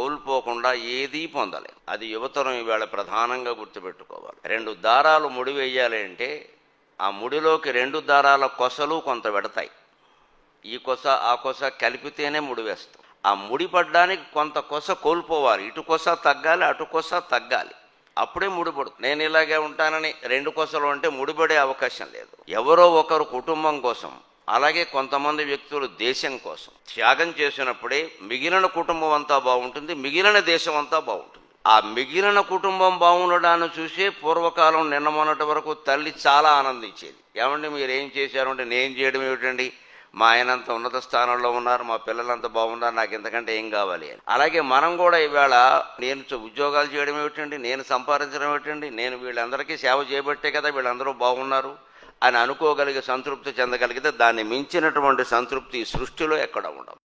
కోల్పోకుండా ఏదీ పొందలేం. అది యువతరం ఈవేళ ప్రధానంగా గుర్తుపెట్టుకోవాలి. 2 దారాలు ముడి వేయాలి అంటే ఆ ముడిలోకి 2 దారాల కొసలు కొంత పెడతాయి. ఈ కొస ఆ కొస కలిపితేనే ముడి వేస్తాం. ఆ ముడి పడ్డానికి కొంత కొస కోల్పోవాలి. ఇటు కొస తగ్గాలి, అటు కొస తగ్గాలి. అప్పుడే ముడిపడు. నేను ఇలాగే ఉంటానని 2 కొసలు అంటే ముడిపడే అవకాశం లేదు. ఎవరో ఒకరు కుటుంబం కోసం, అలాగే కొంతమంది వ్యక్తులు దేశం కోసం త్యాగం చేసినప్పుడే మిగిలిన కుటుంబం అంతా బాగుంటుంది, మిగిలిన దేశం అంతా బాగుంటుంది. ఆ మిగిలిన కుటుంబం బాగుండడాన్ని చూసే పూర్వకాలం నిన్న మొన్నటి వరకు తల్లి చాలా ఆనందించేది. ఏమండి మీరేం చేశారు అంటే, నేను చేయడం ఏమిటండి, మా ఆయనంత ఉన్నత స్థానంలో ఉన్నారు, మా పిల్లలంతా బాగున్నారు, నాకు ఇంతకంటే ఏం కావాలి అని. అలాగే మనం కూడా ఈవేళ నేను ఉద్యోగాలు చేయడం ఏమిటండి, నేను సంపాదించడం ఏమిటండి, నేను వీళ్ళందరికీ సేవ చేయబట్టే కదా వీళ్ళందరూ బాగున్నారు అని అనుకోగలిగే సంతృప్తి చెందగలిగితే దాన్ని మించినటువంటి సంతృప్తి ఈ సృష్టిలో ఎక్కడ ఉండదు.